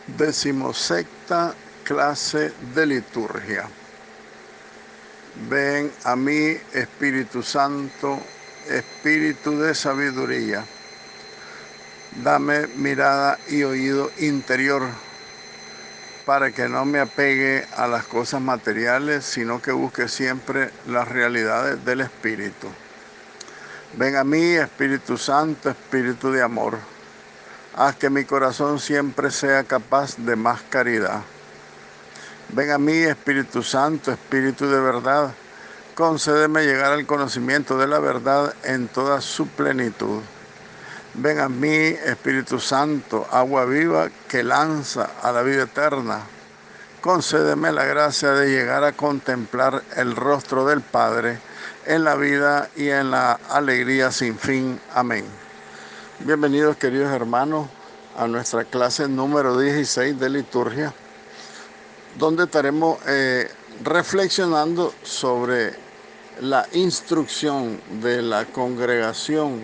Decimosexta clase de liturgia. Ven a mí, Espíritu Santo, Espíritu de sabiduría. Dame mirada y oído interior para que no me apegue a las cosas materiales, sino que busque siempre las realidades del Espíritu. Ven a mí, Espíritu Santo, Espíritu de amor. Haz que mi corazón siempre sea capaz de más caridad. Ven a mí, Espíritu Santo, Espíritu de verdad. Concédeme llegar al conocimiento de la verdad en toda su plenitud. Ven a mí, Espíritu Santo, agua viva que lanza a la vida eterna. Concédeme la gracia de llegar a contemplar el rostro del Padre en la vida y en la alegría sin fin. Amén. Bienvenidos, queridos hermanos, a nuestra clase número 16 de liturgia, donde estaremos reflexionando sobre la instrucción de la congregación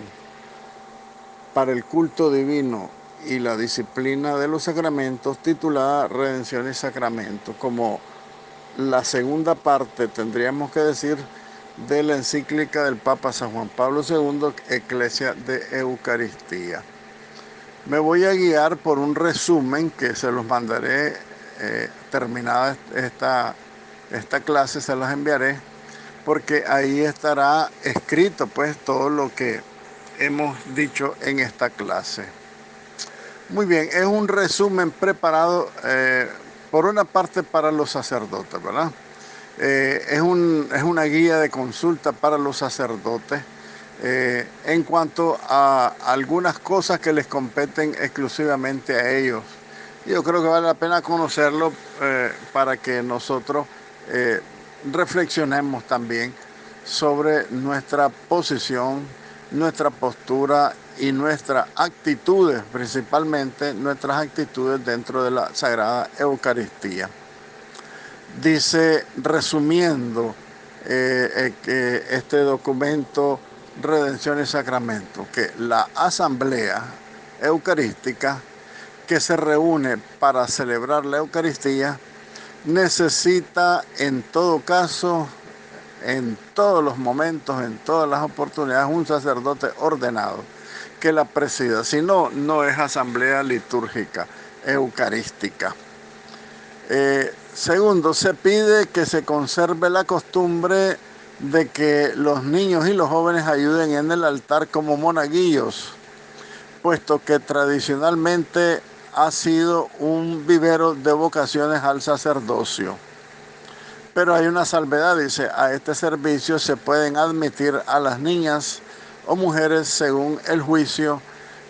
para el culto divino y la disciplina de los sacramentos, titulada Redención y Sacramentos, como la segunda parte, tendríamos que decir, de la encíclica del Papa San Juan Pablo II, Eclesia de Eucaristía. Me voy a guiar por un resumen que se los mandaré terminada esta clase, se las enviaré, porque ahí estará escrito pues todo lo que hemos dicho en esta clase. Muy bien, es un resumen preparado por una parte para los sacerdotes, ¿verdad? Es una guía de consulta para los sacerdotes en cuanto a algunas cosas que les competen exclusivamente a ellos. Yo creo que vale la pena conocerlo para que nosotros reflexionemos también sobre nuestra posición, nuestra postura y nuestras actitudes, principalmente nuestras actitudes dentro de la Sagrada Eucaristía. Dice, resumiendo este documento Redención y Sacramento, que la asamblea eucarística que se reúne para celebrar la Eucaristía necesita en todo caso, en todos los momentos, en todas las oportunidades, un sacerdote ordenado que la presida. Si no, no es asamblea litúrgica eucarística. Segundo, se pide que se conserve la costumbre de que los niños y los jóvenes ayuden en el altar como monaguillos, puesto que tradicionalmente ha sido un vivero de vocaciones al sacerdocio. Pero hay una salvedad, dice, a este servicio se pueden admitir a las niñas o mujeres según el juicio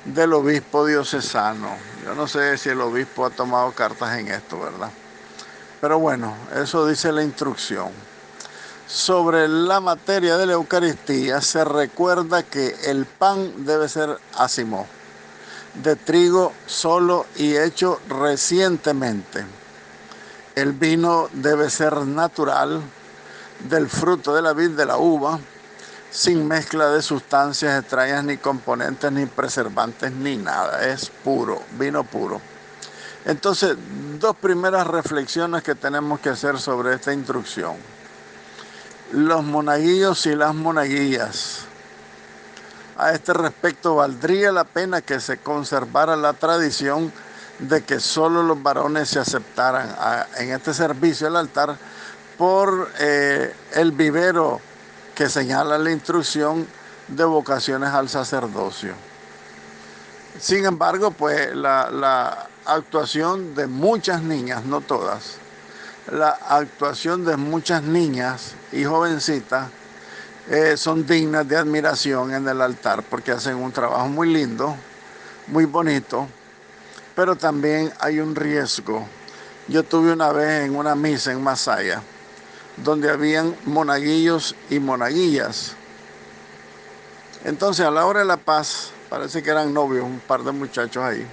del obispo diocesano. Yo no sé si el obispo ha tomado cartas en esto, ¿verdad? Pero bueno, eso dice la instrucción. Sobre la materia de la Eucaristía se recuerda que el pan debe ser ácimo, de trigo solo y hecho recientemente. El vino debe ser natural, del fruto de la vid de la uva, sin mezcla de sustancias extrañas, ni componentes, ni preservantes, ni nada. Es puro, vino puro. Entonces, dos primeras reflexiones que tenemos que hacer sobre esta instrucción. Los monaguillos y las monaguillas. A este respecto, valdría la pena que se conservara la tradición de que solo los varones se aceptaran en este servicio al altar por el vivero que señala la instrucción de vocaciones al sacerdocio. Sin embargo, pues la actuación de muchas niñas, no todas, la actuación de muchas niñas y jovencitas son dignas de admiración en el altar porque hacen un trabajo muy lindo, muy bonito, pero también hay un riesgo. Yo tuve una vez en una misa en Masaya, donde habían monaguillos y monaguillas. Entonces, a la hora de la paz, parece que eran novios, un par de muchachos ahí,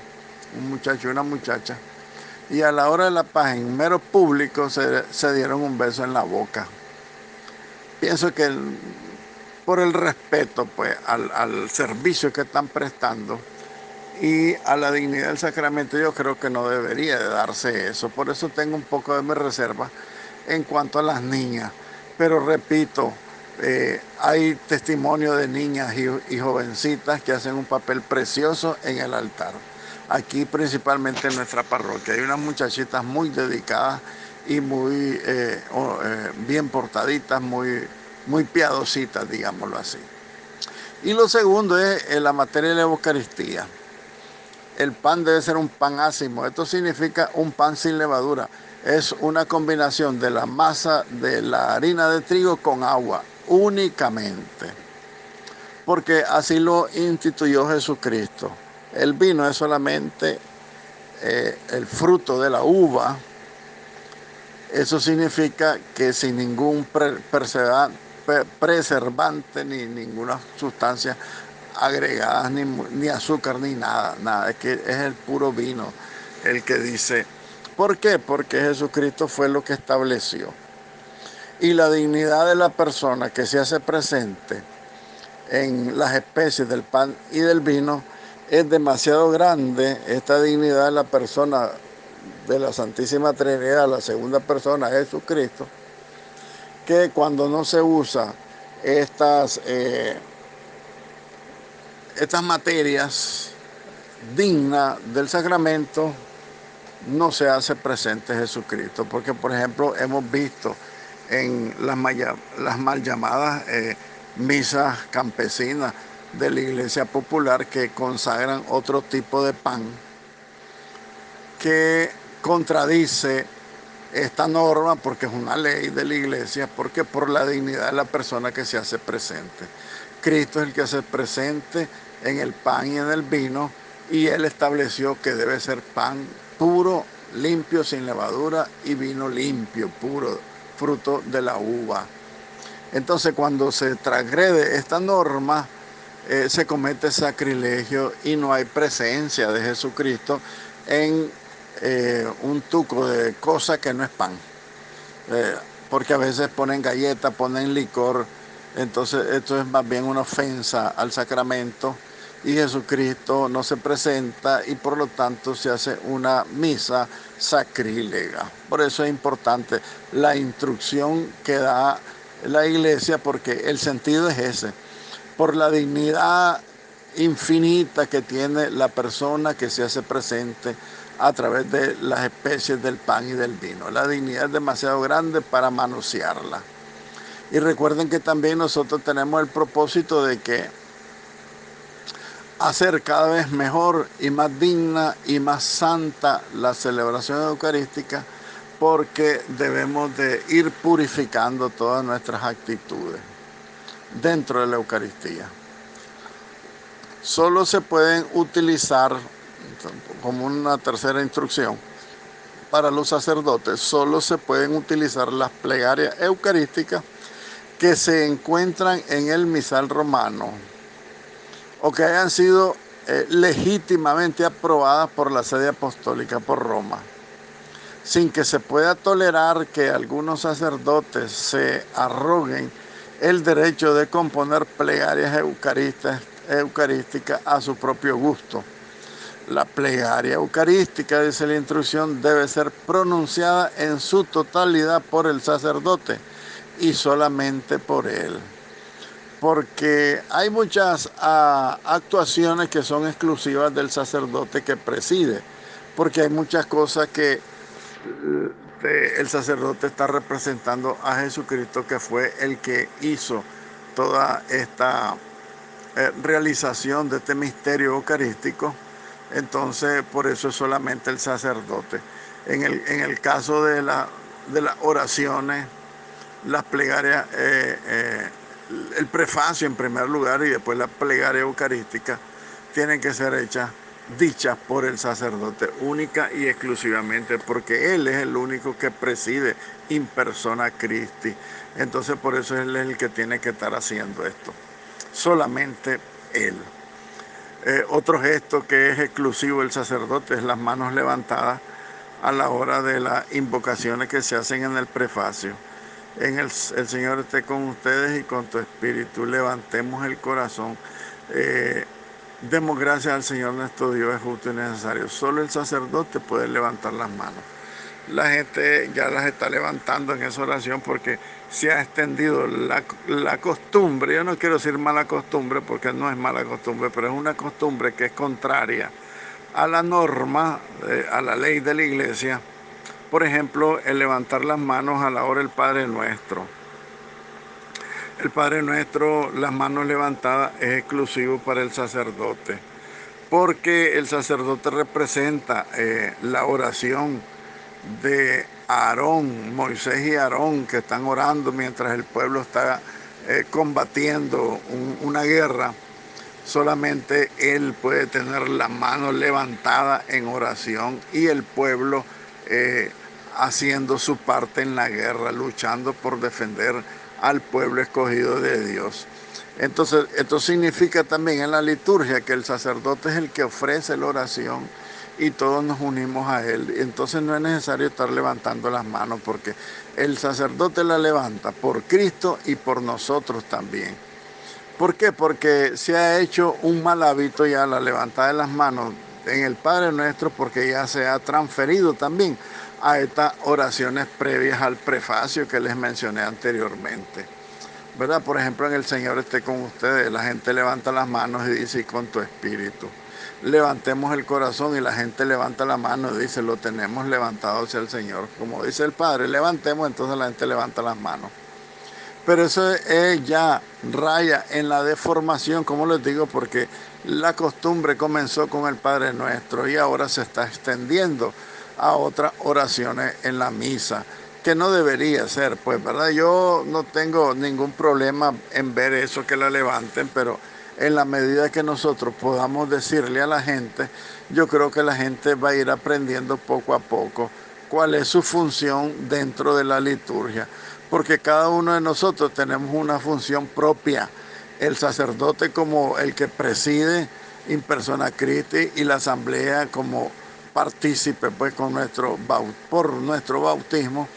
un muchacho y una muchacha, y a la hora de la paz, en mero público, se dieron un beso en la boca. Pienso que por el respeto pues, al servicio que están prestando Y a la dignidad del sacramento yo creo que no debería de darse eso. Por eso tengo un poco de mi reserva en cuanto a las niñas. Pero repito, hay testimonio de niñas y jovencitas que hacen un papel precioso en el altar. Aquí principalmente en nuestra parroquia hay unas muchachitas muy dedicadas y muy bien portaditas, muy piadositas, digámoslo así. Y lo segundo es en la materia de la Eucaristía. El pan debe ser un pan ácimo. Esto significa un pan sin levadura. Es una combinación de la masa de la harina de trigo con agua únicamente. Porque así lo instituyó Jesucristo. El vino es solamente el fruto de la uva. Eso significa que sin ningún preservante ni ninguna sustancia agregadas, ni azúcar, ni nada. Es que es el puro vino el que dice. ¿Por qué? Porque Jesucristo fue lo que estableció. Y la dignidad de la persona que se hace presente en las especies del pan y del vino es demasiado grande. Esta dignidad de la persona de la Santísima Trinidad, la segunda persona, Jesucristo, que cuando no se usa estas materias dignas del sacramento, no se hace presente Jesucristo. Porque, por ejemplo, hemos visto en las mal llamadas misas campesinas de la Iglesia Popular que consagran otro tipo de pan que contradice esta norma, porque es una ley de la Iglesia, porque por la dignidad de la persona que se hace presente. Cristo es el que se hace presente en el pan y en el vino, y Él estableció que debe ser pan puro, limpio, sin levadura, y vino limpio, puro, fruto de la uva. Entonces, cuando se transgrede esta norma, se comete sacrilegio y no hay presencia de Jesucristo en un tuco de cosa que no es pan. Porque a veces ponen galletas, ponen licor. Entonces esto es más bien una ofensa al sacramento, y Jesucristo no se presenta, y por lo tanto se hace una misa sacrílega. Por eso es importante la instrucción que da la Iglesia, porque el sentido es ese. Por la dignidad infinita que tiene la persona que se hace presente a través de las especies del pan y del vino. La dignidad es demasiado grande para manosearla. Y recuerden que también nosotros tenemos el propósito de que hacer cada vez mejor y más digna y más santa la celebración eucarística, porque debemos de ir purificando todas nuestras actitudes dentro de la Eucaristía. Solo se pueden utilizar, como una tercera instrucción para los sacerdotes, solo se pueden utilizar las plegarias eucarísticas que se encuentran en el misal romano o que hayan sido legítimamente aprobadas por la sede apostólica, por Roma, sin que se pueda tolerar que algunos sacerdotes se arroguen el derecho de componer plegarias eucarísticas a su propio gusto. La plegaria eucarística, dice la instrucción, debe ser pronunciada en su totalidad por el sacerdote y solamente por él. Porque hay muchas actuaciones que son exclusivas del sacerdote que preside, porque hay muchas cosas que el sacerdote está representando a Jesucristo, que fue el que hizo toda esta realización de este misterio eucarístico. Entonces, por eso es solamente el sacerdote. En el caso de las oraciones, las plegarias, el prefacio en primer lugar y después la plegaria eucarística, tienen que ser dichas por el sacerdote, única y exclusivamente, porque él es el único que preside in persona Christi. Entonces, por eso él es el que tiene que estar haciendo esto. Solamente él. Otro gesto que es exclusivo del sacerdote es las manos levantadas a la hora de las invocaciones que se hacen en el prefacio. El Señor esté con ustedes y con tu espíritu. Levantemos el corazón. Demos gracias al Señor nuestro Dios, es justo y necesario. Solo el sacerdote puede levantar las manos. La gente ya las está levantando en esa oración porque se ha extendido la costumbre. Yo no quiero decir mala costumbre porque no es mala costumbre, pero es una costumbre que es contraria a la norma, a la ley de la iglesia. Por ejemplo, el levantar las manos a la hora del Padre Nuestro. El Padre Nuestro, las manos levantadas, es exclusivo para el sacerdote, porque el sacerdote representa la oración de Aarón, Moisés y Aarón, que están orando mientras el pueblo está combatiendo una guerra. Solamente él puede tener la mano levantada en oración y el pueblo haciendo su parte en la guerra, luchando por defender al pueblo escogido de Dios. Entonces, esto significa también en la liturgia que el sacerdote es el que ofrece la oración y todos nos unimos a él. Entonces no es necesario estar levantando las manos porque el sacerdote la levanta por Cristo y por nosotros también. ¿Por qué? Porque se ha hecho un mal hábito ya la levantada de las manos en el Padre Nuestro, porque ya se ha transferido también a estas oraciones previas al prefacio que les mencioné anteriormente. ¿Verdad? Por ejemplo, en el Señor esté con ustedes, la gente levanta las manos y dice, y con tu espíritu. Levantemos el corazón y la gente levanta la mano y dice, lo tenemos levantado hacia el Señor. Como dice el Padre, levantemos, entonces la gente levanta las manos. Pero eso es ya raya en la deformación, como les digo, porque la costumbre comenzó con el Padre Nuestro y ahora se está extendiendo a otras oraciones en la misa, que no debería ser, pues, ¿verdad? Yo no tengo ningún problema en ver eso, que la levanten, pero en la medida que nosotros podamos decirle a la gente, yo creo que la gente va a ir aprendiendo poco a poco cuál es su función dentro de la liturgia, porque cada uno de nosotros tenemos una función propia. El sacerdote como el que preside in persona Christi y la asamblea como partícipe pues por nuestro bautismo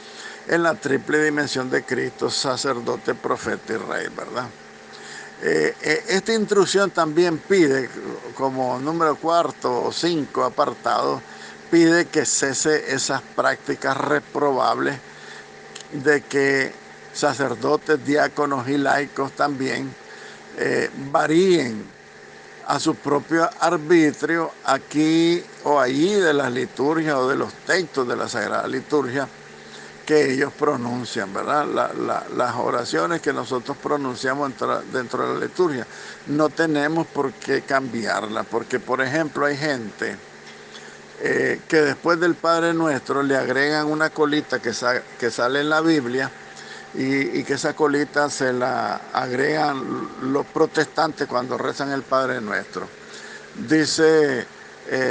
en la triple dimensión de Cristo, sacerdote, profeta y rey, ¿verdad? Esta instrucción también pide, como número 4 o 5 apartado, pide que cese esas prácticas reprobables de que sacerdotes, diáconos y laicos también varíen a su propio arbitrio aquí o allí de las liturgias o de los textos de la Sagrada Liturgia que ellos pronuncian, ¿verdad? Las oraciones que nosotros pronunciamos dentro de la liturgia. No tenemos por qué cambiarlas, porque por ejemplo hay gente que después del Padre Nuestro le agregan una colita que sale en la Biblia y que esa colita se la agregan los protestantes cuando rezan el Padre Nuestro. Dice,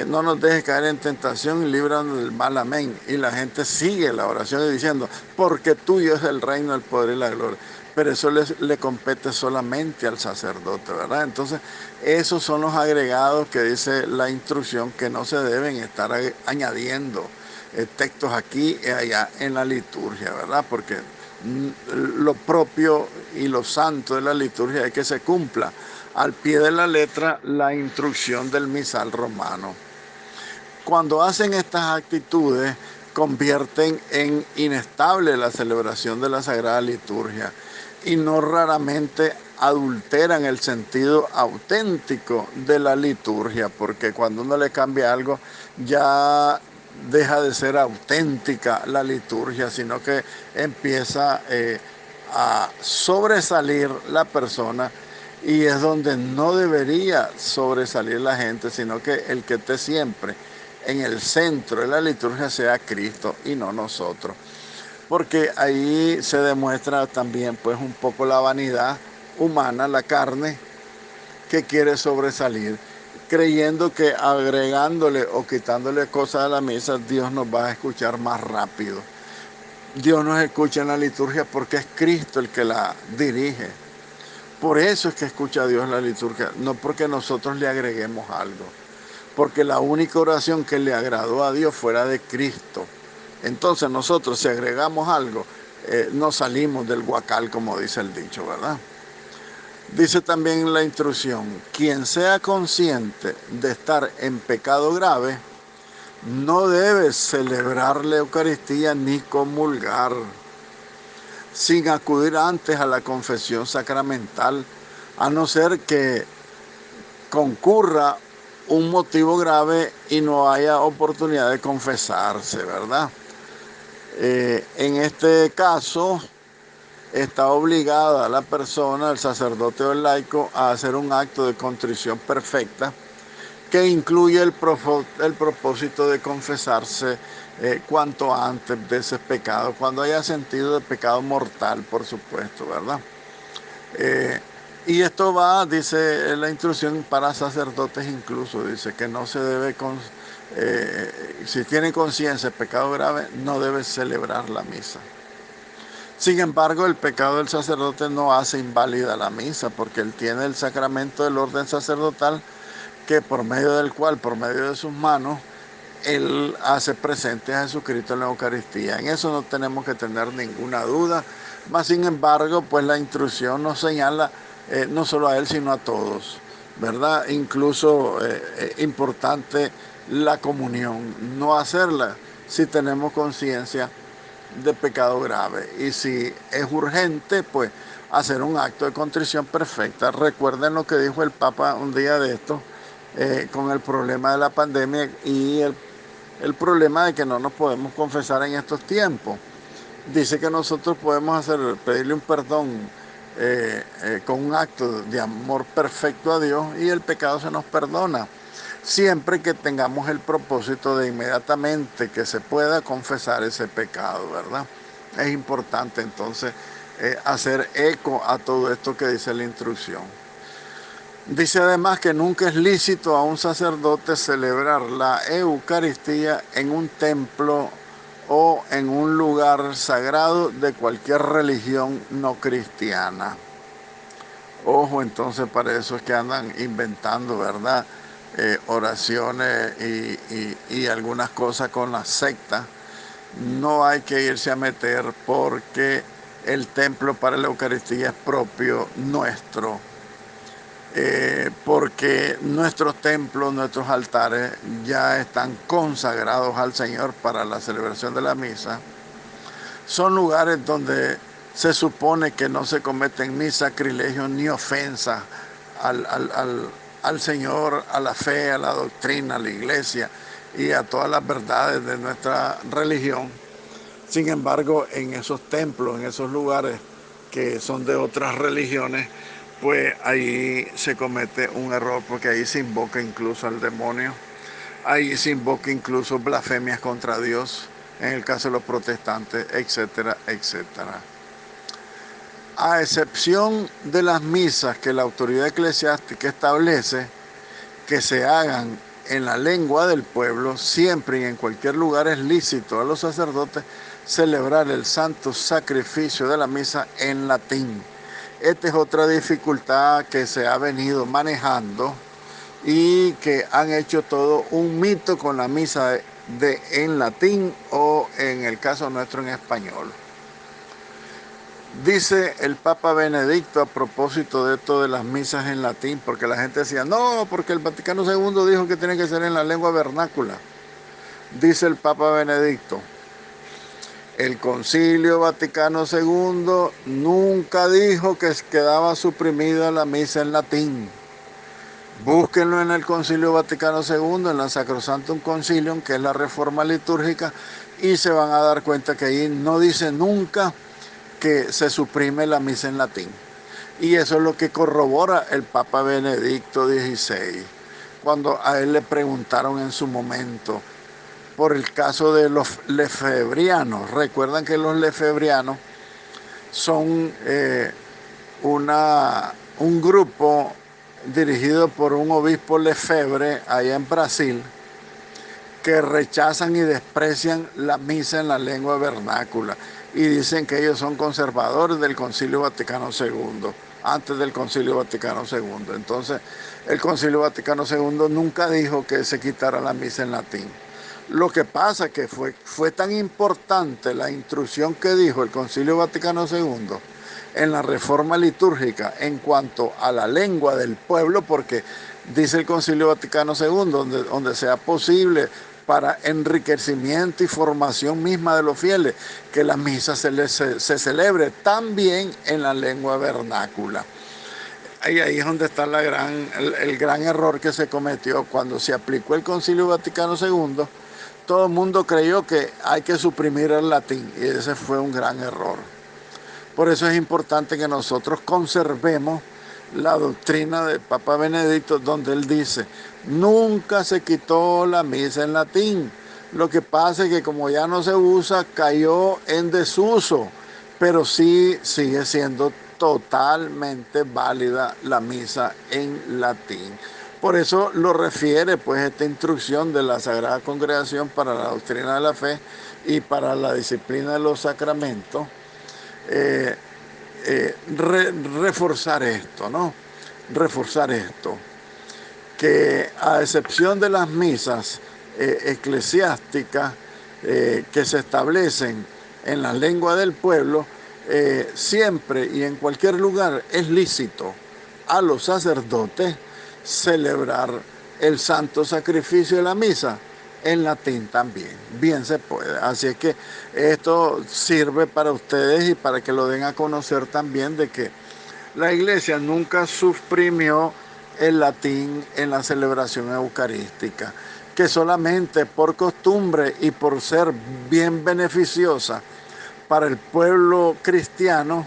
no nos dejes caer en tentación y líbranos del mal, amén. Y la gente sigue la oración diciendo, porque tuyo es el reino, el poder y la gloria. Pero eso le compete solamente al sacerdote, ¿verdad? Entonces, esos son los agregados que dice la instrucción que no se deben estar añadiendo textos aquí y allá en la liturgia, ¿verdad? Porque lo propio y lo santo de la liturgia es que se cumpla al pie de la letra la instrucción del misal romano. Cuando hacen estas actitudes, convierten en inestable la celebración de la Sagrada Liturgia y no raramente adulteran el sentido auténtico de la liturgia, porque cuando uno le cambia algo ya deja de ser auténtica la liturgia, sino que empieza a sobresalir la persona y es donde no debería sobresalir la gente, sino que el que esté siempre en el centro de la liturgia sea Cristo y no nosotros. Porque ahí se demuestra también pues un poco la vanidad humana, la carne, que quiere sobresalir, creyendo que agregándole o quitándole cosas a la misa, Dios nos va a escuchar más rápido. Dios nos escucha en la liturgia porque es Cristo el que la dirige. Por eso es que escucha a Dios la liturgia, no porque nosotros le agreguemos algo. Porque la única oración que le agradó a Dios fue la de Cristo. Entonces nosotros si agregamos algo, no salimos del huacal, como dice el dicho, ¿verdad? Dice también la instrucción: quien sea consciente de estar en pecado grave no debe celebrar la Eucaristía ni comulgar, sin acudir antes a la confesión sacramental, a no ser que concurra un motivo grave y no haya oportunidad de confesarse, ¿verdad? En este caso, está obligada la persona, el sacerdote o el laico, a hacer un acto de contrición perfecta que incluye el propósito de confesarse cuanto antes de ese pecado, cuando haya sentido de pecado mortal, por supuesto, ¿verdad? Y esto va, dice la instrucción, para sacerdotes incluso, dice que no se debe, si tiene conciencia de pecado grave, no debe celebrar la misa. Sin embargo, el pecado del sacerdote no hace inválida la misa, porque él tiene el sacramento del orden sacerdotal, que por medio del cual, por medio de sus manos, él hace presente a Jesucristo en la Eucaristía. En eso no tenemos que tener ninguna duda. Más sin embargo, pues la instrucción nos señala no solo a él, sino a todos, ¿verdad? Incluso importante la comunión, no hacerla si tenemos conciencia de pecado grave. Y si es urgente, pues hacer un acto de contrición perfecta. Recuerden lo que dijo el Papa un día de esto, con el problema de la pandemia y el problema de que no nos podemos confesar en estos tiempos. Dice que nosotros podemos pedirle un perdón con un acto de amor perfecto a Dios, y el pecado se nos perdona, siempre que tengamos el propósito de inmediatamente que se pueda confesar ese pecado, ¿verdad? Es importante entonces hacer eco a todo esto que dice la instrucción. Dice además que nunca es lícito a un sacerdote celebrar la Eucaristía en un templo o en un lugar sagrado de cualquier religión no cristiana. Ojo, entonces, para eso es que andan inventando, ¿verdad? Oraciones y algunas cosas con las sectas. No hay que irse a meter, porque el templo para la Eucaristía es propio nuestro. Porque nuestros templos, nuestros altares ya están consagrados al Señor para la celebración de la misa. Son lugares donde se supone que no se cometen ni sacrilegios ni ofensas al Señor, a la fe, a la doctrina, a la iglesia y a todas las verdades de nuestra religión. Sin embargo, en esos templos, en esos lugares que son de otras religiones, pues ahí se comete un error, porque ahí se invoca incluso al demonio, ahí se invoca incluso blasfemias contra Dios, en el caso de los protestantes, etcétera, etcétera. A excepción de las misas que la autoridad eclesiástica establece que se hagan en la lengua del pueblo, siempre y en cualquier lugar es lícito a los sacerdotes celebrar el santo sacrificio de la misa en latín. Esta es otra dificultad que se ha venido manejando y que han hecho todo un mito con la misa en latín, o en el caso nuestro en español. Dice el Papa Benedicto a propósito de esto de las misas en latín, porque la gente decía, no, porque el Vaticano II dijo que tiene que ser en la lengua vernácula. Dice el Papa Benedicto: el Concilio Vaticano II nunca dijo que quedaba suprimida la misa en latín. Búsquenlo en el Concilio Vaticano II, en la Sacrosanctum Concilium, que es la reforma litúrgica, y se van a dar cuenta que ahí no dice nunca que se suprime la misa en latín. Y eso es lo que corrobora el Papa Benedicto XVI, cuando a él le preguntaron en su momento por el caso de los lefebrianos. Recuerdan que los lefebrianos son un grupo dirigido por un obispo Lefebvre allá en Brasil, que rechazan y desprecian la misa en la lengua vernácula y dicen que ellos son conservadores del Concilio Vaticano II, antes del Concilio Vaticano II. Entonces, el Concilio Vaticano II nunca dijo que se quitara la misa en latín. Lo que pasa es que fue tan importante la instrucción que dijo el Concilio Vaticano II en la reforma litúrgica en cuanto a la lengua del pueblo, porque dice el Concilio Vaticano II, donde sea posible para enriquecimiento y formación misma de los fieles, que la misa se celebre también en la lengua vernácula. Ahí es donde está el gran error que se cometió cuando se aplicó el Concilio Vaticano II. Todo el mundo creyó que hay que suprimir el latín, y ese fue un gran error. Por eso es importante que nosotros conservemos la doctrina del Papa Benedicto, donde él dice: nunca se quitó la misa en latín. Lo que pasa es que como ya no se usa, cayó en desuso, pero sí sigue siendo totalmente válida la misa en latín. Por eso lo refiere pues esta instrucción de la Sagrada Congregación para la Doctrina de la Fe y para la disciplina de los sacramentos. Reforzar esto, ¿no? Reforzar esto, que a excepción de las misas eclesiásticas que se establecen en la lengua del pueblo, siempre y en cualquier lugar es lícito a los sacerdotes celebrar el santo sacrificio de la misa en latín también, bien se puede. Así es que esto sirve para ustedes y para que lo den a conocer también, de que la Iglesia nunca suprimió el latín en la celebración eucarística, que solamente por costumbre y por ser bien beneficiosa para el pueblo cristiano,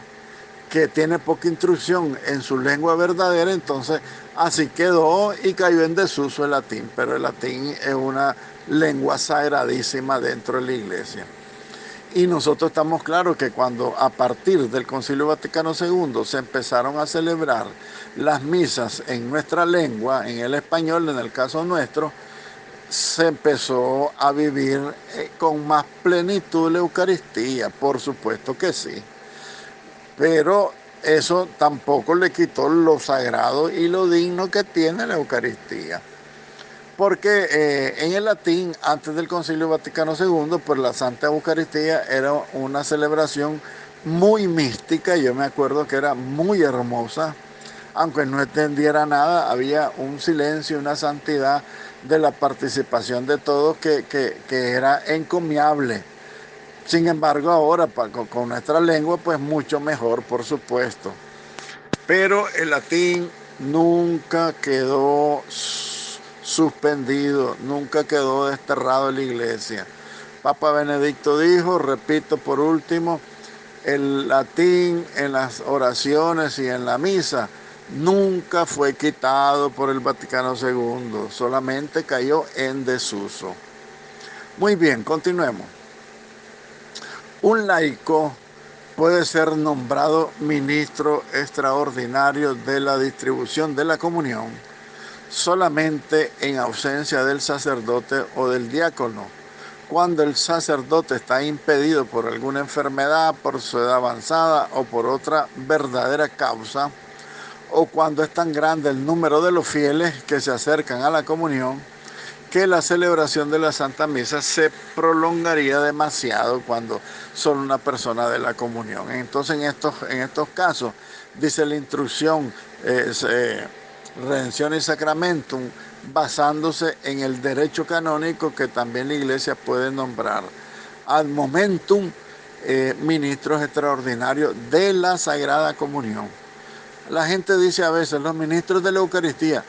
que tiene poca instrucción en su lengua verdadera, entonces así quedó y cayó en desuso el latín. Pero el latín es una lengua sagradísima dentro de la Iglesia. Y nosotros estamos claros que cuando a partir del Concilio Vaticano II se empezaron a celebrar las misas en nuestra lengua, en el español, en el caso nuestro, se empezó a vivir con más plenitud la Eucaristía, por supuesto que sí. Pero eso tampoco le quitó lo sagrado y lo digno que tiene la Eucaristía. Porque en el latín, antes del Concilio Vaticano II, pues la Santa Eucaristía era una celebración muy mística. Yo me acuerdo que era muy hermosa. Aunque no entendiera nada, había un silencio, una santidad de la participación de todos que era encomiable. Sin embargo, ahora con nuestra lengua, pues mucho mejor, por supuesto. Pero el latín nunca quedó suspendido, nunca quedó desterrado de la Iglesia. Papa Benedicto dijo, repito por último, el latín en las oraciones y en la misa nunca fue quitado por el Vaticano II, solamente cayó en desuso. Muy bien, continuemos. Un laico puede ser nombrado ministro extraordinario de la distribución de la comunión solamente en ausencia del sacerdote o del diácono, cuando el sacerdote está impedido por alguna enfermedad, por su edad avanzada o por otra verdadera causa, o cuando es tan grande el número de los fieles que se acercan a la comunión que la celebración de la Santa Misa se prolongaría demasiado cuando son una persona de la comunión. Entonces en estos casos, dice la instrucción Redención y Sacramentum, basándose en el derecho canónico, que también la Iglesia puede nombrar ad momentum ministros extraordinarios de la Sagrada Comunión. La gente dice a veces, los ministros de la Eucaristía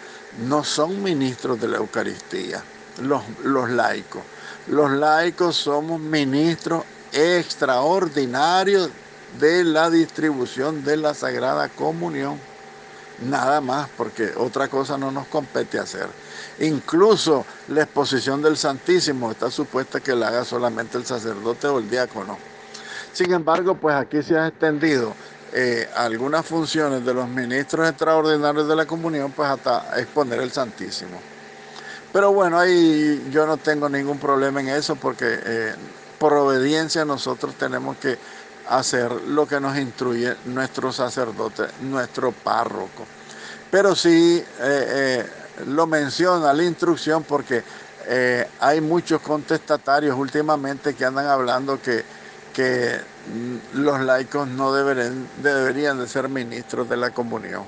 no son ministros de la Eucaristía, los laicos. Los laicos somos ministros extraordinarios de la distribución de la Sagrada Comunión. Nada más, porque otra cosa no nos compete hacer. Incluso la exposición del Santísimo está supuesta que la haga solamente el sacerdote o el diácono. Sin embargo, pues aquí se ha extendido algunas funciones de los ministros extraordinarios de la comunión, pues hasta exponer el Santísimo. Pero bueno, ahí yo no tengo ningún problema en eso, porque por obediencia nosotros tenemos que hacer lo que nos instruye nuestro sacerdote, nuestro párroco. Pero sí lo menciona la instrucción, porque hay muchos contestatarios últimamente que andan hablando que que los laicos no deberían de ser ministros de la comunión.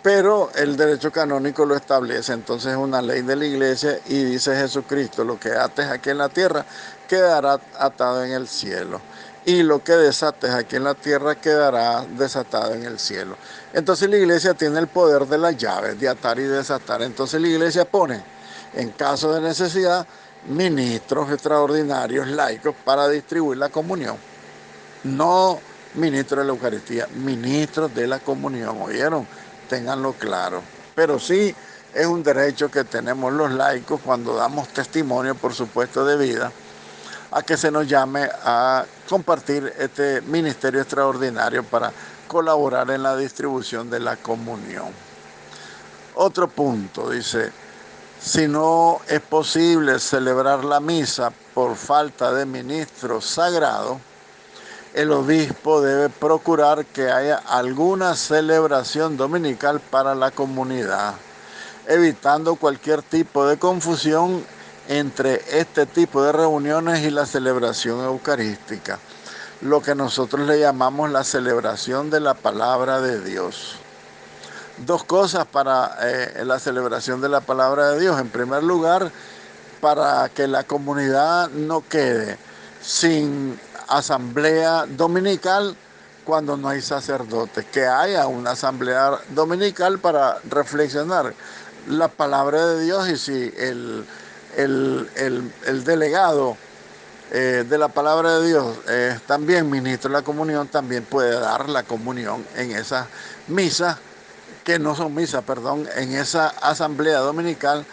Pero el derecho canónico lo establece, entonces es una ley de la iglesia y dice Jesucristo, lo que ates aquí en la tierra quedará atado en el cielo. Y lo que desates aquí en la tierra quedará desatado en el cielo. Entonces la iglesia tiene el poder de las llaves, de atar y desatar. Entonces la iglesia pone, en caso de necesidad, ministros extraordinarios laicos para distribuir la comunión. No ministros de la Eucaristía, ministros de la comunión, ¿oyeron? Ténganlo claro. Pero sí es un derecho que tenemos los laicos cuando damos testimonio, por supuesto, de vida, a que se nos llame a compartir este ministerio extraordinario para colaborar en la distribución de la comunión. Otro punto, dice, si no es posible celebrar la misa por falta de ministro sagrado, el obispo debe procurar que haya alguna celebración dominical para la comunidad, evitando cualquier tipo de confusión entre este tipo de reuniones y la celebración eucarística, lo que nosotros le llamamos la celebración de la palabra de Dios. Dos cosas para la celebración de la palabra de Dios. En primer lugar, para que la comunidad no quede sin asamblea dominical cuando no hay sacerdotes, que haya una asamblea dominical para reflexionar la palabra de Dios y si el delegado de la palabra de Dios es también ministro de la comunión, también puede dar la comunión en esas misas, que no son misas, perdón, en esa asamblea dominical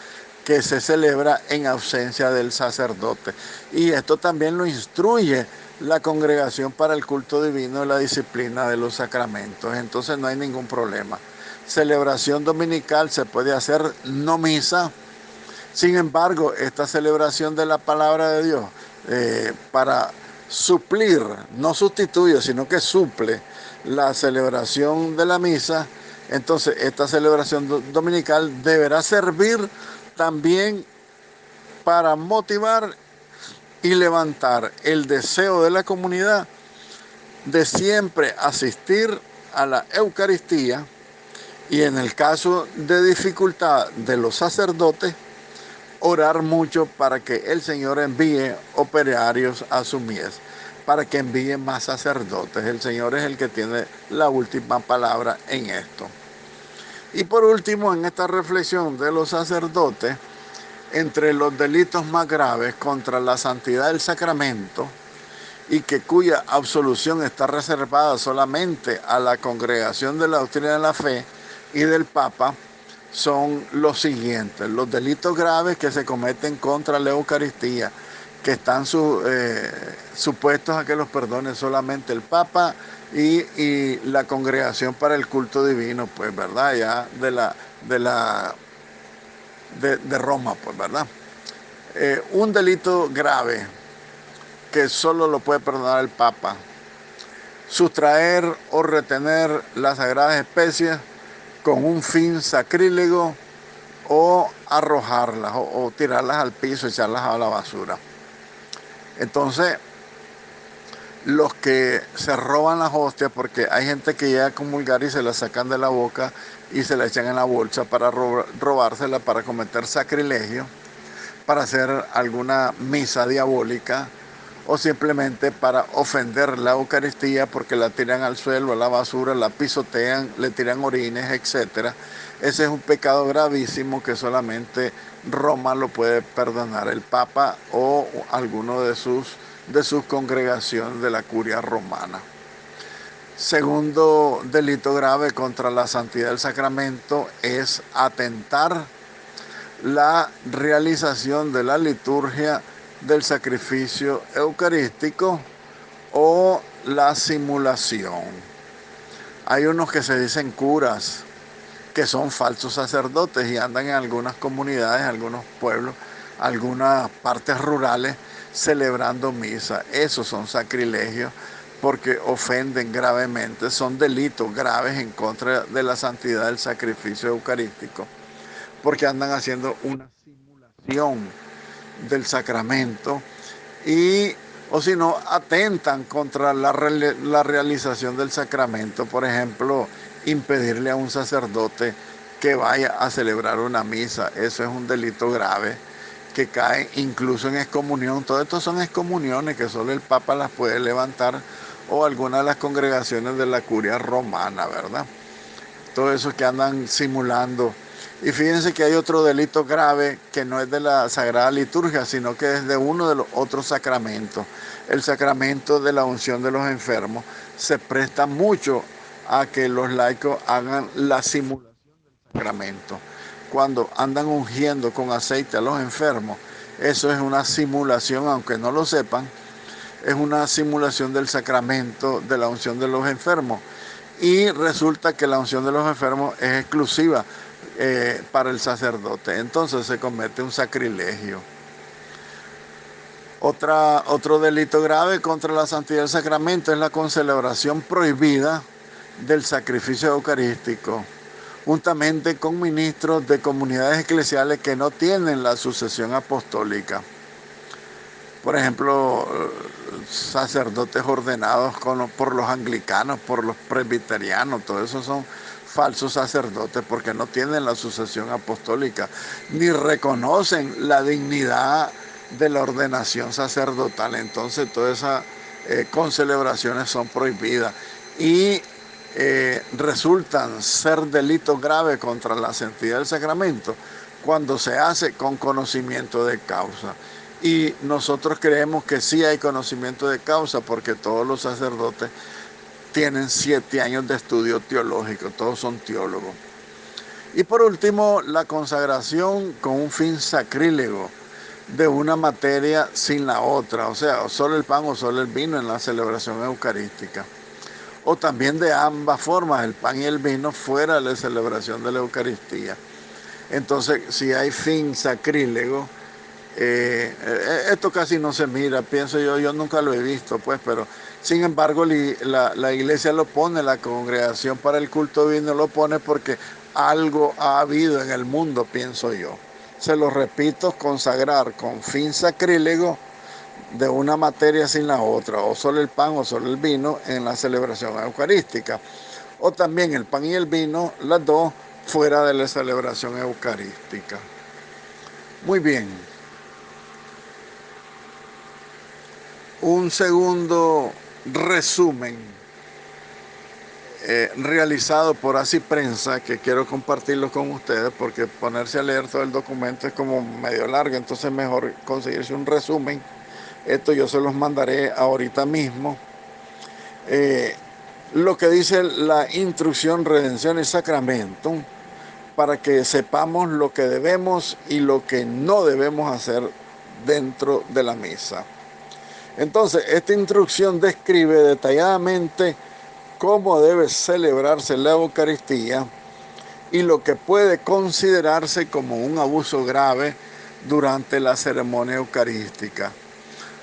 que se celebra en ausencia del sacerdote. Y esto también lo instruye la Congregación para el Culto Divino y la disciplina de los sacramentos. Entonces no hay ningún problema. Celebración dominical se puede hacer no misa. Sin embargo, esta celebración de la palabra de Dios para suplir, no sustituye, sino que suple la celebración de la misa, entonces esta celebración dominical deberá servir también para motivar y levantar el deseo de la comunidad de siempre asistir a la Eucaristía y en el caso de dificultad de los sacerdotes, orar mucho para que el Señor envíe operarios a su mies, para que envíe más sacerdotes. El Señor es el que tiene la última palabra en esto. Y por último, en esta reflexión de los sacerdotes, entre los delitos más graves contra la santidad del sacramento y que cuya absolución está reservada solamente a la Congregación de la Doctrina de la Fe y del Papa, son los siguientes: los delitos graves que se cometen contra la Eucaristía, que están supuestos a que los perdone solamente el Papa y la Congregación para el Culto Divino, pues, ¿verdad? Ya de Roma, pues, ¿verdad? Un delito grave que solo lo puede perdonar el Papa: sustraer o retener las sagradas especies con un fin sacrílego o arrojarlas o tirarlas al piso, echarlas a la basura. Entonces, los que se roban las hostias, porque hay gente que llega a comulgar y se la sacan de la boca y se la echan en la bolsa para robársela, para cometer sacrilegio, para hacer alguna misa diabólica o simplemente para ofender la Eucaristía porque la tiran al suelo, a la basura, la pisotean, le tiran orines, etc. Ese es un pecado gravísimo que solamente Roma lo puede perdonar, el Papa o alguno de sus congregaciones de la curia romana. Segundo delito grave contra la santidad del sacramento es atentar la realización de la liturgia del sacrificio eucarístico o la simulación. Hay unos que se dicen curas, que son falsos sacerdotes y andan en algunas comunidades, algunos pueblos, algunas partes rurales celebrando misa. Esos son sacrilegios porque ofenden gravemente, son delitos graves en contra de la santidad del sacrificio eucarístico, porque andan haciendo una simulación del sacramento y o si no, atentan contra la realización del sacramento. Por ejemplo, impedirle a un sacerdote que vaya a celebrar una misa. Eso es un delito grave que cae incluso en excomunión. Todo esto son excomuniones que solo el Papa las puede levantar, o alguna de las congregaciones de la curia romana, ¿verdad? Todo eso que andan simulando. Y fíjense que hay otro delito grave que no es de la Sagrada Liturgia, sino que es de uno de los otros sacramentos. El sacramento de la unción de los enfermos se presta mucho a que los laicos hagan la simulación del sacramento. Cuando andan ungiendo con aceite a los enfermos, eso es una simulación, aunque no lo sepan, es una simulación del sacramento de la unción de los enfermos. Y resulta que la unción de los enfermos es exclusiva para el sacerdote. Entonces se comete un sacrilegio. Otro delito grave contra la santidad del sacramento es la concelebración prohibida del sacrificio eucarístico, juntamente con ministros de comunidades eclesiales que no tienen la sucesión apostólica. Por ejemplo, sacerdotes ordenados por los anglicanos, por los presbiterianos, todos esos son falsos sacerdotes porque no tienen la sucesión apostólica, ni reconocen la dignidad de la ordenación sacerdotal. Entonces todas esas concelebraciones son prohibidas y resultan ser delitos graves contra la santidad del sacramento cuando se hace con conocimiento de causa. Y nosotros creemos que sí hay conocimiento de causa porque todos los sacerdotes tienen 7 años de estudio teológico, todos son teólogos. Y por último, la consagración con un fin sacrílego de una materia sin la otra, o sea, o solo el pan o solo el vino en la celebración eucarística. O también de ambas formas, el pan y el vino fuera de la celebración de la Eucaristía. Entonces, si hay fin sacrílego, esto casi no se mira, pienso yo nunca lo he visto, pues, pero sin embargo la iglesia lo pone, la congregación para el culto divino lo pone porque algo ha habido en el mundo, pienso yo. Se lo repito, consagrar con fin sacrílego de una materia sin la otra, o solo el pan o solo el vino en la celebración eucarística, o también el pan y el vino, las dos, fuera de la celebración eucarística. Muy bien. Un segundo resumen realizado por Así Prensa, que quiero compartirlo con ustedes porque ponerse a leer todo el documento es como medio largo, entonces mejor conseguirse un resumen. Esto yo se los mandaré ahorita mismo. Lo que dice la instrucción, redención y sacramento, para que sepamos lo que debemos y lo que no debemos hacer dentro de la misa. Entonces, esta instrucción describe detalladamente cómo debe celebrarse la Eucaristía y lo que puede considerarse como un abuso grave durante la ceremonia eucarística.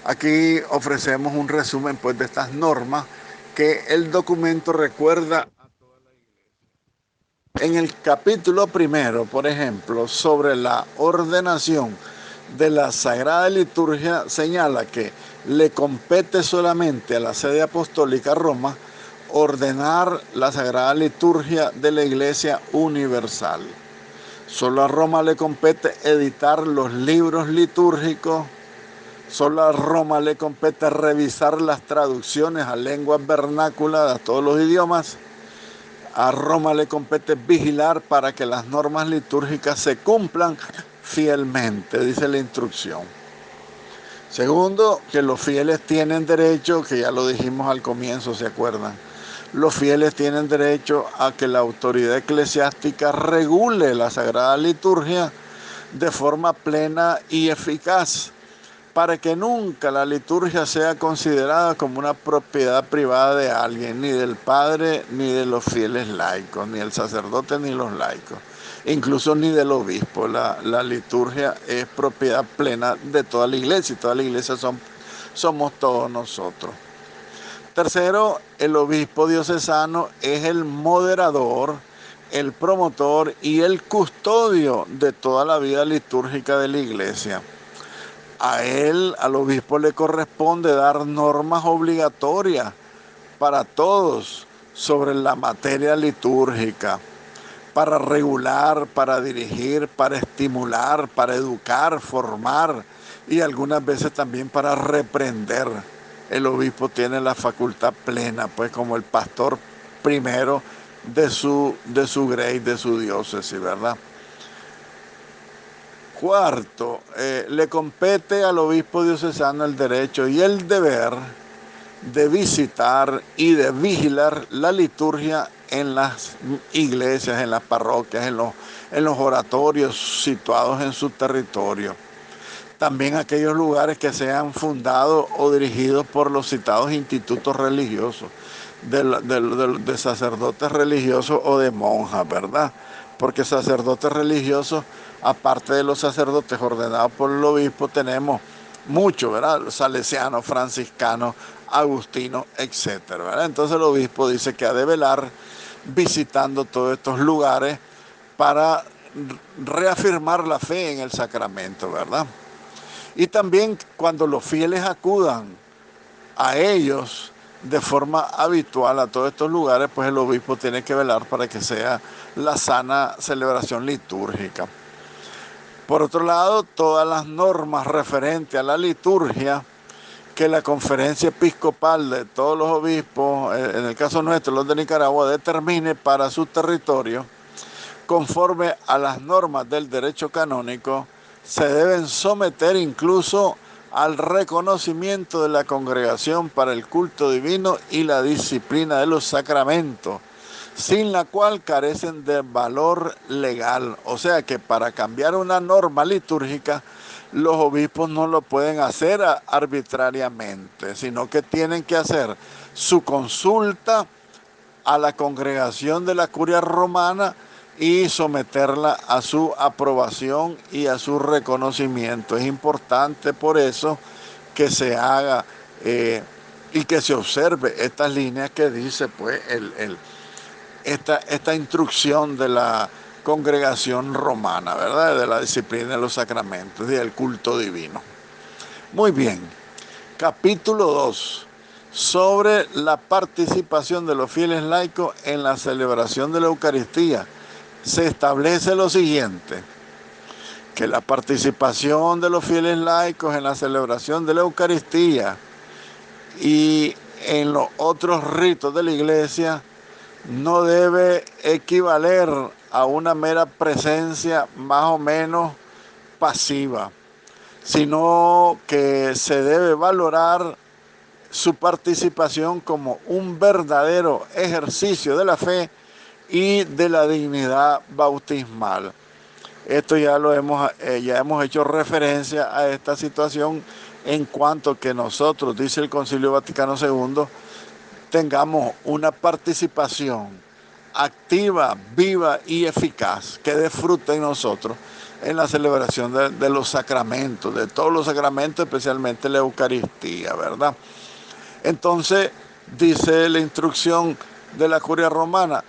Aquí ofrecemos un resumen, pues, de estas normas que el documento recuerda a toda la iglesia. En el capítulo primero, por ejemplo, sobre la ordenación de la Sagrada Liturgia, señala que le compete solamente a la sede apostólica Roma ordenar la Sagrada Liturgia de la Iglesia Universal. Solo a Roma le compete editar los libros litúrgicos. Solo a Roma le compete revisar las traducciones a lenguas vernáculas de todos los idiomas. A Roma le compete vigilar para que las normas litúrgicas se cumplan fielmente, dice la instrucción. Segundo, que los fieles tienen derecho, que ya lo dijimos al comienzo, ¿se acuerdan? Los fieles tienen derecho a que la autoridad eclesiástica regule la Sagrada Liturgia de forma plena y eficaz, para que nunca la liturgia sea considerada como una propiedad privada de alguien, ni del padre, ni de los fieles laicos, ni el sacerdote, ni los laicos, incluso ni del obispo. La liturgia es propiedad plena de toda la iglesia, y toda la iglesia somos todos nosotros. Tercero, el obispo diocesano es el moderador, el promotor y el custodio de toda la vida litúrgica de la iglesia. A él, al obispo, le corresponde dar normas obligatorias para todos sobre la materia litúrgica, para regular, para dirigir, para estimular, para educar, formar y algunas veces también para reprender. El obispo tiene la facultad plena, pues como el pastor primero de su grey, de su diócesis, ¿verdad? Cuarto, le compete al obispo diocesano el derecho y el deber de visitar y de vigilar la liturgia en las iglesias, en las parroquias, en los oratorios situados en su territorio. También aquellos lugares que sean fundados o dirigidos por los citados institutos religiosos, de sacerdotes religiosos o de monjas, ¿verdad? Porque sacerdotes religiosos, aparte de los sacerdotes ordenados por el obispo, tenemos muchos, ¿verdad? Salesianos, franciscanos, agustinos, etcétera, ¿verdad? Entonces el obispo dice que ha de velar visitando todos estos lugares para reafirmar la fe en el sacramento, ¿verdad? Y también cuando los fieles acudan a ellos de forma habitual a todos estos lugares, pues el obispo tiene que velar para que sea la sana celebración litúrgica. Por otro lado, todas las normas referentes a la liturgia que la conferencia episcopal de todos los obispos, en el caso nuestro, los de Nicaragua, determine para su territorio, conforme a las normas del derecho canónico, se deben someter incluso al reconocimiento de la congregación para el culto divino y la disciplina de los sacramentos, sin la cual carecen de valor legal. O sea que para cambiar una norma litúrgica, los obispos no lo pueden hacer arbitrariamente, sino que tienen que hacer su consulta a la congregación de la Curia Romana y someterla a su aprobación y a su reconocimiento. Es importante por eso que se haga y que se observe estas líneas que dice pues esta instrucción de la congregación romana, ¿verdad? De la disciplina de los sacramentos y del culto divino. Muy bien, capítulo 2. Sobre la participación de los fieles laicos en la celebración de la Eucaristía. Se establece lo siguiente, que la participación de los fieles laicos en la celebración de la Eucaristía y en los otros ritos de la Iglesia no debe equivaler a una mera presencia más o menos pasiva, sino que se debe valorar su participación como un verdadero ejercicio de la fe y de la dignidad bautismal. Esto ya hemos hecho referencia a esta situación en cuanto que nosotros, dice el Concilio Vaticano II, tengamos una participación activa, viva y eficaz que dé fruto en nosotros en la celebración de los sacramentos, de todos los sacramentos, especialmente la Eucaristía, ¿verdad? Entonces, dice la instrucción de la Curia Romana,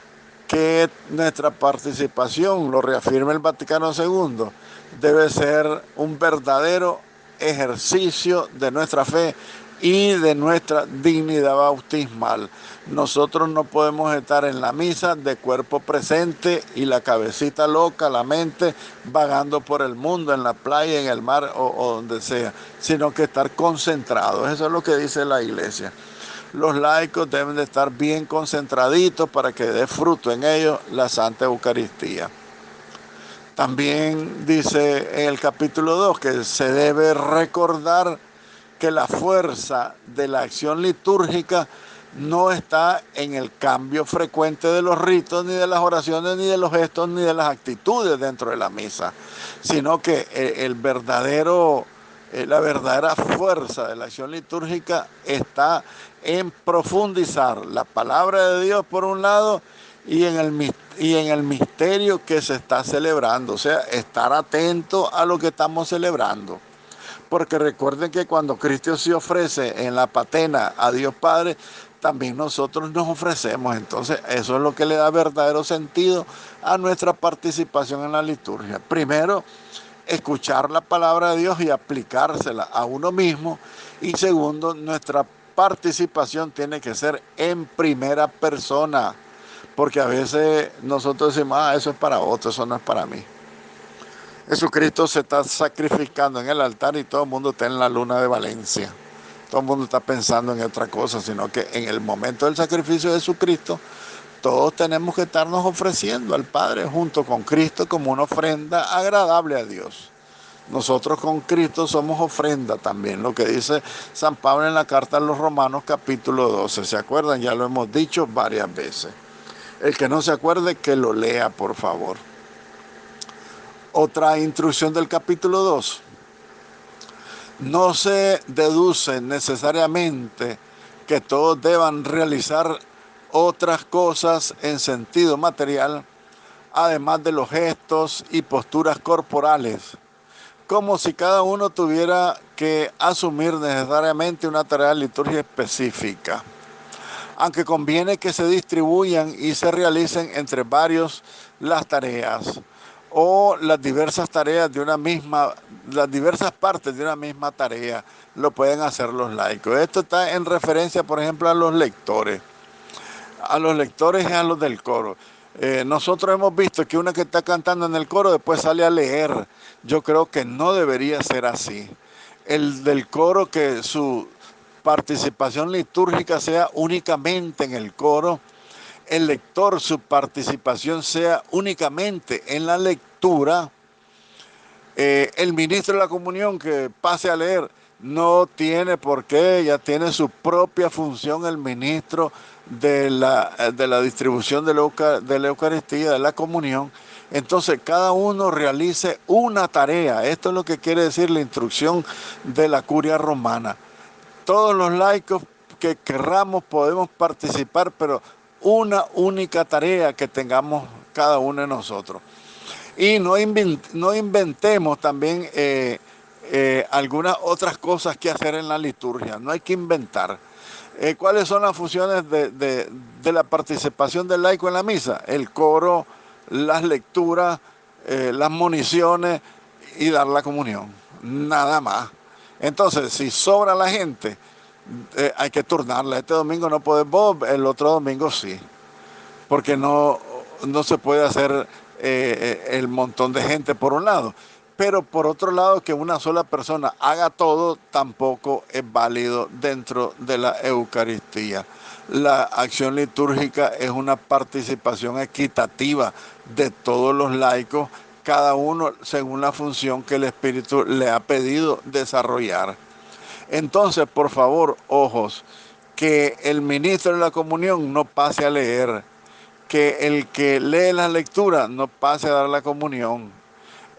que nuestra participación, lo reafirma el Vaticano II, debe ser un verdadero ejercicio de nuestra fe y de nuestra dignidad bautismal. Nosotros no podemos estar en la misa de cuerpo presente y la cabecita loca, la mente, vagando por el mundo, en la playa, en el mar o donde sea, sino que estar concentrados. Eso es lo que dice la Iglesia. Los laicos deben de estar bien concentraditos para que dé fruto en ellos la Santa Eucaristía. También dice en el capítulo 2 que se debe recordar que la fuerza de la acción litúrgica no está en el cambio frecuente de los ritos, ni de las oraciones, ni de los gestos, ni de las actitudes dentro de la misa, sino que la verdadera fuerza de la acción litúrgica está en profundizar la palabra de Dios por un lado y en el misterio que se está celebrando, o sea, estar atento a lo que estamos celebrando. Porque recuerden que cuando Cristo se ofrece en la patena a Dios Padre, también nosotros nos ofrecemos. Entonces, eso es lo que le da verdadero sentido a nuestra participación en la liturgia. Primero, escuchar la palabra de Dios y aplicársela a uno mismo. Y segundo, nuestra participación tiene que ser en primera persona, porque a veces nosotros decimos, eso es para otro, eso no es para mí. Jesucristo se está sacrificando en el altar y todo el mundo está en la luna de Valencia. Todo el mundo está pensando en otra cosa, sino que en el momento del sacrificio de Jesucristo, todos tenemos que estarnos ofreciendo al Padre junto con Cristo como una ofrenda agradable a Dios. Nosotros con Cristo somos ofrenda también, lo que dice San Pablo en la carta a los Romanos capítulo 12. ¿Se acuerdan? Ya lo hemos dicho varias veces. El que no se acuerde, que lo lea, por favor. Otra instrucción del capítulo 2. No se deduce necesariamente que todos deban realizar otras cosas en sentido material, además de los gestos y posturas corporales, como si cada uno tuviera que asumir necesariamente una tarea de liturgia específica. Aunque conviene que se distribuyan y se realicen entre varios las tareas o las diversas tareas de una misma, las diversas partes de una misma tarea, lo pueden hacer los laicos. Esto está en referencia, por ejemplo, a los lectores y a los del coro. Nosotros hemos visto que una que está cantando en el coro después sale a leer. Yo creo que no debería ser así. El del coro, que su participación litúrgica sea únicamente en el coro, el lector su participación sea únicamente en la lectura, el ministro de la comunión que pase a leer no tiene por qué, ya tiene su propia función el ministro de la distribución de la Eucaristía, de la comunión. Entonces cada uno realice una tarea. Esto es lo que quiere decir la instrucción de la curia romana. Todos los laicos que querramos podemos participar, pero una única tarea que tengamos cada uno de nosotros. Y no inventemos también algunas otras cosas que hacer en la liturgia. No hay que inventar. ¿Cuáles son las funciones de la participación del laico en la misa? El coro, las lecturas, las moniciones y dar la comunión. Nada más. Entonces, si sobra la gente, hay que turnarla. Este domingo no podés vos, el otro domingo sí. Porque no se puede hacer el montón de gente por un lado. Pero por otro lado, que una sola persona haga todo tampoco es válido dentro de la Eucaristía. La acción litúrgica es una participación equitativa de todos los laicos, cada uno según la función que el Espíritu le ha pedido desarrollar. Entonces, por favor, ojos, que el ministro de la comunión no pase a leer, que el que lee la lectura no pase a dar la comunión,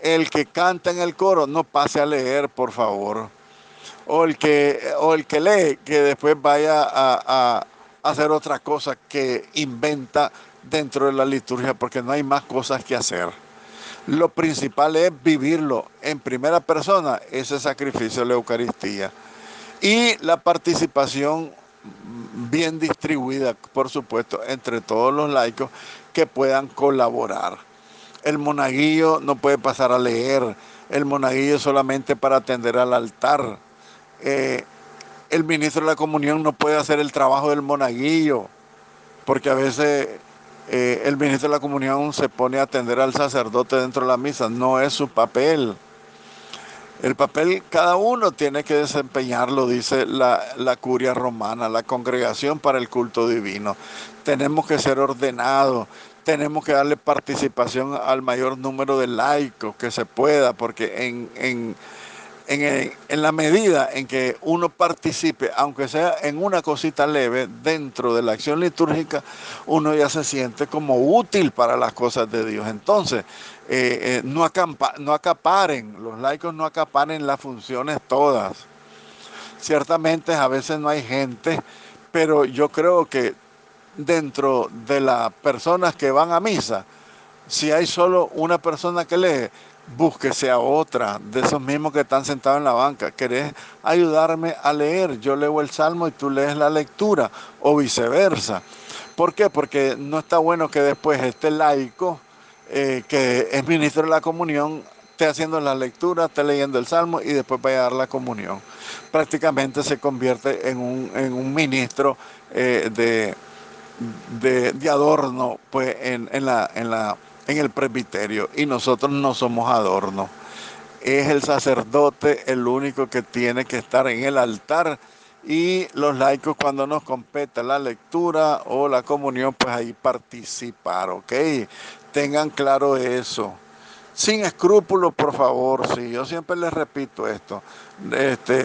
el que canta en el coro no pase a leer, por favor, o el que lee, que después vaya a hacer otra cosa que inventa dentro de la liturgia, porque no hay más cosas que hacer. Lo principal es vivirlo en primera persona, ese sacrificio de la Eucaristía. Y la participación bien distribuida, por supuesto, entre todos los laicos que puedan colaborar. El monaguillo no puede pasar a leer, el monaguillo solamente para atender al altar. El ministro de la comunión no puede hacer el trabajo del monaguillo, porque a veces el ministro de la comunión se pone a atender al sacerdote dentro de la misa, no es su papel. El papel cada uno tiene que desempeñarlo, dice la curia romana, la congregación para el culto divino. Tenemos que ser ordenados, tenemos que darle participación al mayor número de laicos que se pueda, porque en la medida en que uno participe, aunque sea en una cosita leve, dentro de la acción litúrgica, uno ya se siente como útil para las cosas de Dios. Entonces, no acaparen, los laicos no acaparen las funciones todas. Ciertamente a veces no hay gente, pero yo creo que dentro de las personas que van a misa, si hay solo una persona que lee, búsquese a otra, de esos mismos que están sentados en la banca. ¿Querés ayudarme a leer? Yo leo el salmo y tú lees la lectura, o viceversa. ¿Por qué? Porque no está bueno que después este laico, que es ministro de la comunión, esté haciendo la lectura, esté leyendo el salmo y después vaya a dar la comunión. Prácticamente se convierte en un ministro de adorno pues, en el presbiterio, y nosotros no somos adorno. Es el sacerdote el único que tiene que estar en el altar, y los laicos, cuando nos compete la lectura o la comunión, pues ahí participar, ¿ok? Tengan claro eso. Sin escrúpulos, por favor, sí. Yo siempre les repito esto.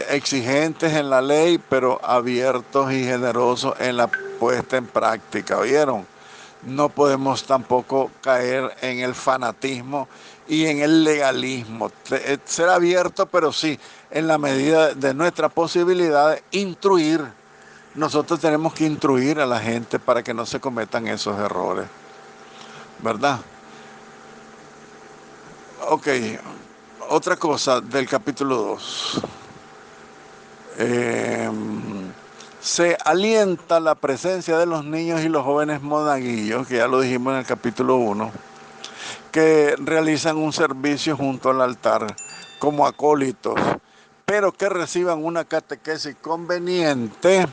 Exigentes en la ley, pero abiertos y generosos en la puesta en práctica, ¿oyeron? No podemos tampoco caer en el fanatismo y en el legalismo. Ser abierto, pero sí, en la medida de nuestra posibilidad, instruir. Nosotros tenemos que instruir a la gente para que no se cometan esos errores, ¿verdad? Ok, otra cosa del capítulo 2. Eh, Se alienta la presencia de los niños y los jóvenes monaguillos, que ya lo dijimos en el capítulo 1, que realizan un servicio junto al altar como acólitos, pero que reciban una catequesis conveniente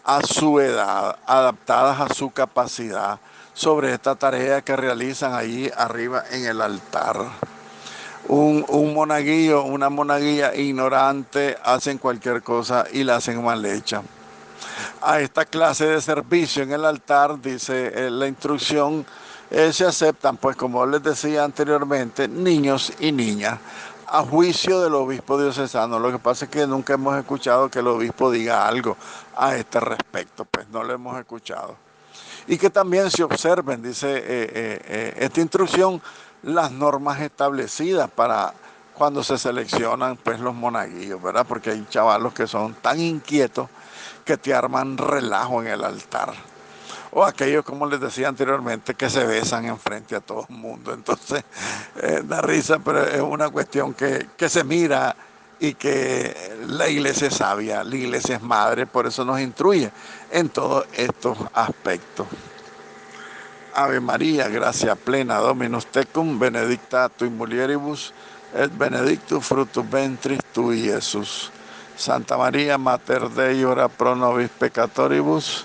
a su edad, adaptadas a su capacidad, sobre esta tarea que realizan allí arriba en el altar. Un monaguillo, una monaguilla ignorante, hacen cualquier cosa y la hacen mal hecha. A esta clase de servicio en el altar, dice la instrucción, se aceptan, pues como les decía anteriormente, niños y niñas, a juicio del obispo diocesano. Lo que pasa es que nunca hemos escuchado que el obispo diga algo a este respecto, pues no lo hemos escuchado. Y que también se observen, dice esta instrucción, las normas establecidas para cuando se seleccionan pues los monaguillos, ¿verdad? Porque hay chavalos que son tan inquietos que te arman relajo en el altar. O aquellos, como les decía anteriormente, que se besan enfrente a todo el mundo. Entonces, da risa, pero es una cuestión que se mira, y que la iglesia es sabia, la iglesia es madre, por eso nos instruye en todos estos aspectos. Ave María, gracia plena, Dominus tecum, benedicta tu in mulieribus, et benedictus fructus ventris tui, Jesús. Santa María, Mater Dei, ora pro nobis peccatoribus,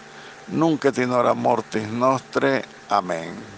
nunc et in hora mortis nostre. Amén.